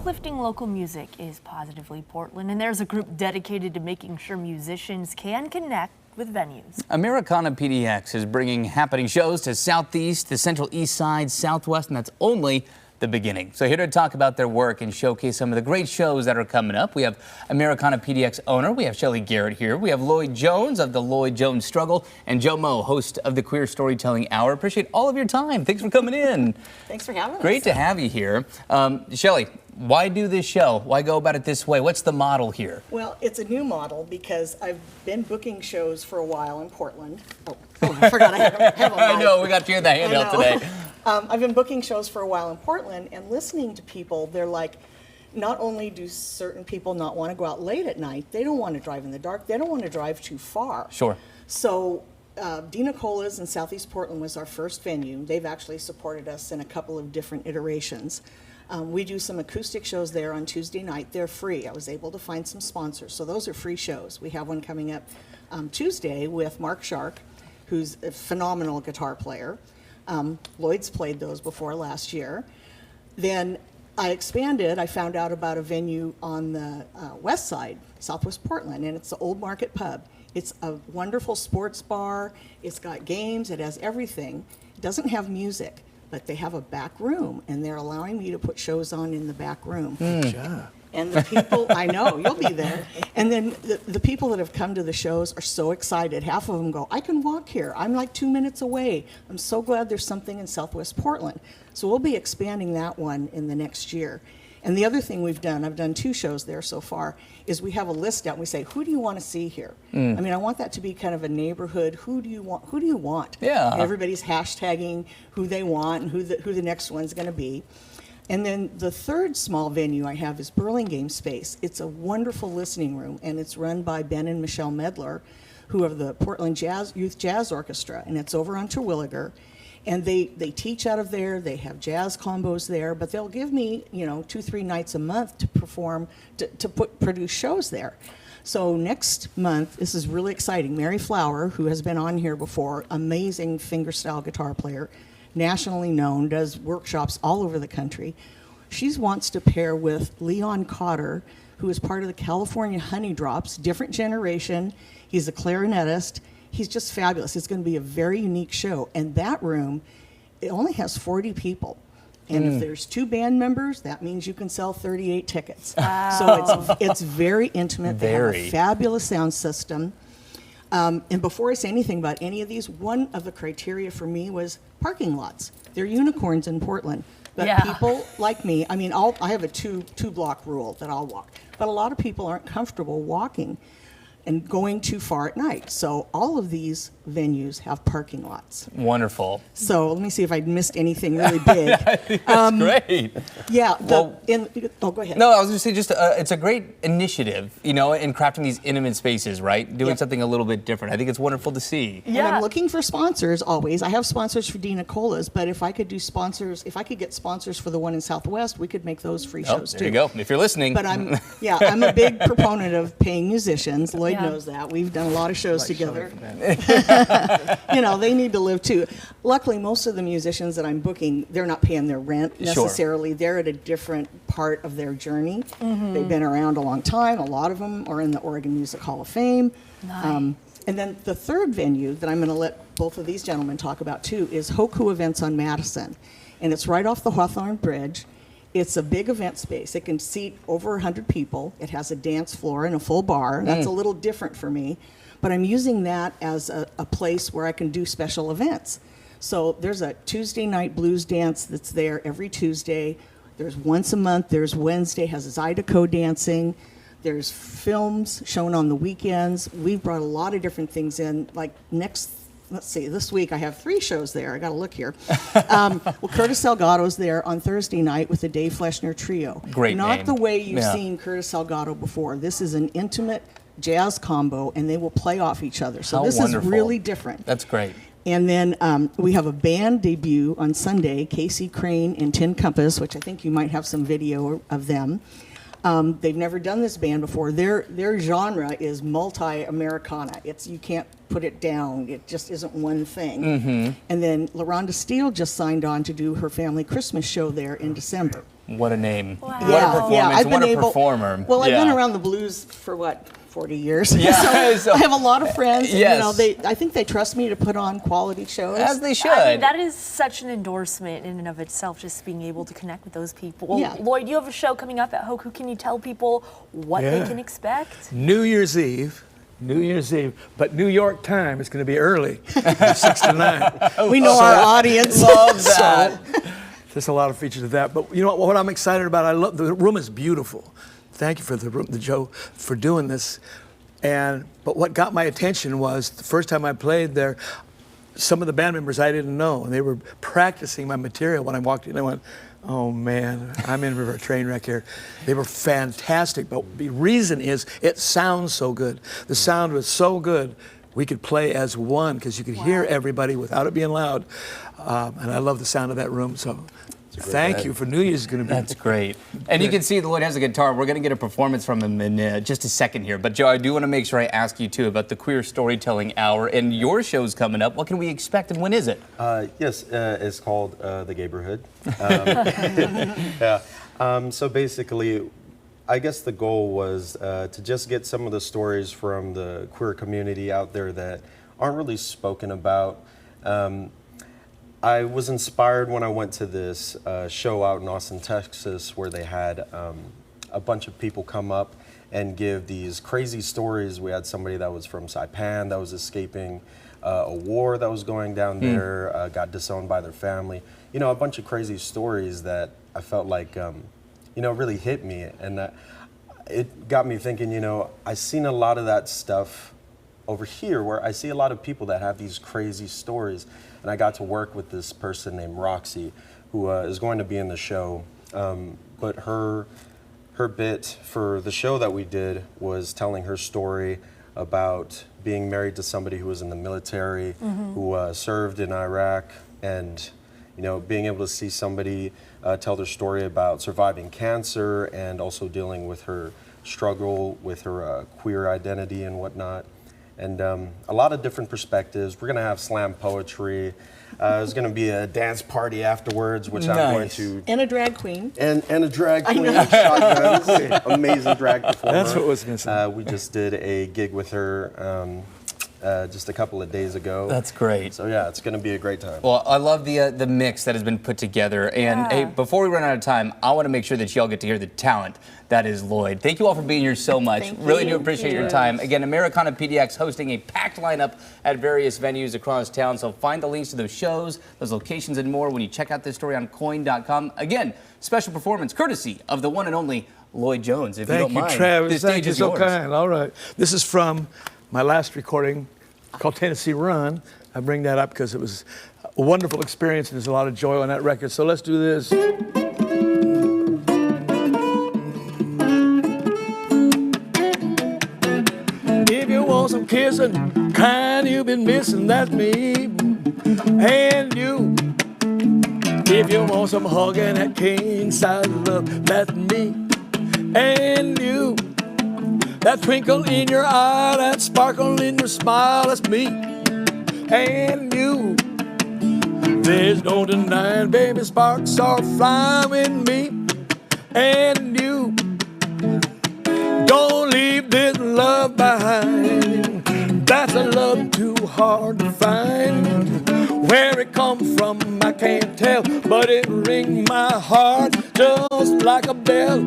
Uplifting local music is Positively Portland, and there's a group dedicated to making sure musicians can connect with venues. Americana PDX is bringing happening shows to Southeast, the Central East Side, Southwest, and that's only the beginning. So here to talk about their work and showcase some of the great shows that are coming up, we have Americana PDX owner, we have Shelly Garrett here, we have Lloyd Jones of the Lloyd Jones Struggle, and Joe Moe, host of the Queer Storytelling Hour. Appreciate all of your time. Thanks for coming in. Thanks for having us. Great to have you here. Shelly, why do this show? Why go about it this way? What's the model here? Well, it's a new model because I've been booking shows for a while in Portland. Oh I forgot I have a mic. I know, we got you in the handout today. I've been booking shows for a while in Portland and listening to people. They're like, not only do certain people not want to go out late at night, they don't want to drive in the dark, they don't want to drive too far. Sure. So Dina Cola's in Southeast Portland was our first venue. They've actually supported us in a couple of different iterations. We do some acoustic shows there on Tuesday night. They're free. I was able to find some sponsors. So those are free shows. We have one coming up Tuesday with Mark Shark, who's a phenomenal guitar player. Lloyd's played those before last year. Then I expanded. I found out about a venue on the west side, Southwest Portland, and it's the Old Market Pub. It's a wonderful sports bar. It's got games. It has everything. It doesn't have music, but they have a back room, and they're allowing me to put shows on in the back room. Good job. And the people, I know, you'll be there. And then the people that have come to the shows are so excited. Half of them go, I can walk here. I'm like 2 minutes away. I'm so glad there's something in Southwest Portland. So we'll be expanding that one in the next year. And the other thing we've done, I've done 2 shows there so far, is we have a list out and we say, who do you want to see here? I mean, I want that to be kind of a neighborhood. Who do you want? Who do you want? Yeah. And everybody's hashtagging who they want and who the next one's going to be. And then the third small venue I have is Burlingame Space. It's a wonderful listening room, and it's run by Ben and Michelle Medler, who are the Portland Youth Jazz Orchestra, and it's over on Terwilliger. And they teach out of there. They have jazz combos there, but they'll give me 2-3 nights a month to perform, to produce shows there. So next month, this is really exciting. Mary Flower, who has been on here before, amazing fingerstyle guitar player, nationally known, does workshops all over the country. She wants to pair with Leon Cotter, who is part of the California Honey Drops, different generation. He's a clarinetist. He's just fabulous. It's going to be a very unique show. And that room, it only has 40 people. And if there's 2 band members, that means you can sell 38 tickets. Wow. So it's very intimate. They have a fabulous sound system. And before I say anything about any of these, one of the criteria for me was parking lots. They're unicorns in Portland. But people like me, I mean, I have a two block rule that I'll walk. But a lot of people aren't comfortable walking and going too far at night. So all of these venues have parking lots. Wonderful. So let me see if I missed anything really big. That's great. Yeah. Go ahead. No, I was going to say just it's a great initiative, in crafting these intimate spaces, right? Doing something a little bit different. I think it's wonderful to see. Yeah. And I'm looking for sponsors always. I have sponsors for Dina Cola's, but if I could get sponsors for the one in Southwest, we could make those free shows too. There you go. If you're listening. But I'm a big proponent of paying musicians. Lloyd knows that. We've done a lot of shows together. They need to live too. Luckily, most of the musicians that I'm booking, they're not paying their rent necessarily. Sure. They're at a different part of their journey. They've been around a long time. A lot of them are in the Oregon Music Hall of Fame. Nice. And then the third venue that I'm going to let both of these gentlemen talk about too is Hoku Events on Madison. And it's right off the Hawthorne Bridge. It's a big event space. It can seat over 100 people. It has a dance floor and a full bar. That's a little different for me. But I'm using that as a place where I can do special events. So there's a Tuesday night blues dance that's there every Tuesday. There's once a month. There's Wednesday, has Zydeco dancing. There's films shown on the weekends. We've brought a lot of different things in. Like let's see, this week I have 3 shows there. I got to look here. Curtis Salgado's there on Thursday night with the Dave Fleshner Trio. Great Not name. the way you've seen Curtis Salgado before. This is an intimate jazz combo, and they will play off each other. So this is really different. That's great. And then we have a band debut on Sunday, Casey Crane and Tin Compass, which I think you might have some video of them. They've never done this band before. Their genre is multi-Americana. You can't put it down. It just isn't one thing. And then LaRonda Steele just signed on to do her family Christmas show there in December. What a name. Wow. What a performance. I've What been a performer. Well, I've Yeah. been around the blues for 40 years. Yeah, so I have a lot of friends. and, Yes. I think they trust me to put on quality shows. As they should. I mean, that is such an endorsement in and of itself, just being able to connect with those people. Yeah. Lloyd, you have a show coming up at Hoku. Can you tell people what they Yeah. can expect? New Year's Eve, but New York time is going to be early, 6 to 9. We know our audience. Love that. There's a lot of features of that. But you know what I'm excited about? I love the room is beautiful. Thank you for the room, Joe, for doing this. But what got my attention was the first time I played there, some of the band members I didn't know, and they were practicing my material when I walked in. I went, oh man, I'm in for a train wreck here. They were fantastic, but the reason is it sounds so good. The sound was so good, we could play as one because you could hear everybody without it being loud. And I love the sound of that room, so thank you for New Year's is going to be. That's great. And you can see Lloyd has a guitar. We're going to get a performance from him in just a second here. But Joe, I do want to make sure I ask you too about the Queer Storytelling Hour and your show's coming up. What can we expect and when is it? Yes, it's called The Gayborhood. So basically, I guess the goal was to just get some of the stories from the queer community out there that aren't really spoken about. I was inspired when I went to this show out in Austin, Texas, where they had a bunch of people come up and give these crazy stories. We had somebody that was from Saipan that was escaping a war that was going down there, got disowned by their family. You know, a bunch of crazy stories that I felt like, really hit me. And it got me thinking, I've seen a lot of that stuff over here where I see a lot of people that have these crazy stories. And I got to work with this person named Roxy, who is going to be in the show. But her bit for the show that we did was telling her story about being married to somebody who was in the military, who served in Iraq, and being able to see somebody tell their story about surviving cancer and also dealing with her struggle with her queer identity and whatnot. And a lot of different perspectives. We're going to have slam poetry. There's going to be a dance party afterwards, which I'm going to... And a drag queen. And a drag queen with shotguns. Amazing drag performer. That's what was missing. We just did a gig with her just a couple of days ago. That's great. So yeah, it's going to be a great time. Well, I love the mix that has been put together. And hey, before we run out of time, I want to make sure that y'all get to hear the talent that is Lloyd. Thank you all for being here so much. Thank Really you. do appreciate your time. Again, Americana PDX hosting a packed lineup at various venues across town. So find the links to those shows, those locations, and more when you check out this story on coin.com. Again, special performance courtesy of the one and only Lloyd Jones. If you don't mind, Travis. the stage Thank you is so yours. kind. All right. This is from my last recording called Tennessee Run. I bring that up because it was a wonderful experience and there's a lot of joy on that record. So let's do this. If you want some kissing, kind you've been missing, that's me. And you, if you want some hugging, that king size love, that's me. And you, that twinkle in your eye, that sparkle in your smile, that's me. And you, there's no denying, baby, sparks are flying with me. And you, don't leave this love behind. That's a love too hard to find. Where it comes from, I can't tell, but it rings my heart just like a bell.